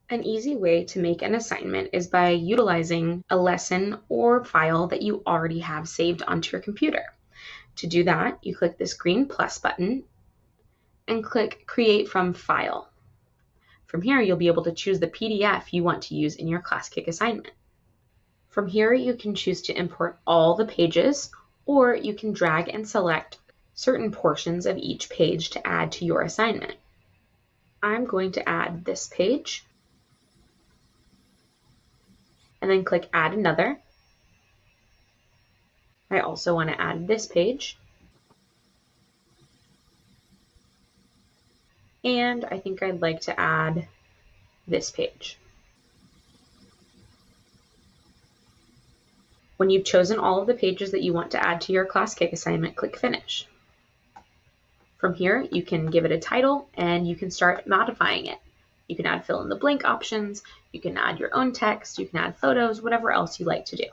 An easy way to make an assignment is by utilizing a lesson or file that you already have saved onto your computer. To do that, you click this green plus button and click Create from File. From here, you'll be able to choose the PDF you want to use in your Classkick assignment. From here, you can choose to import all the pages, or you can drag and select certain portions of each page to add to your assignment. I'm going to add this page, and then click Add Another. I also want to add this page, and I think I'd like to add this page. When you've chosen all of the pages that you want to add to your Classkick assignment, click Finish. From here, you can give it a title and you can start modifying it. You can add fill in the blank options, you can add your own text, you can add photos, whatever else you like to do.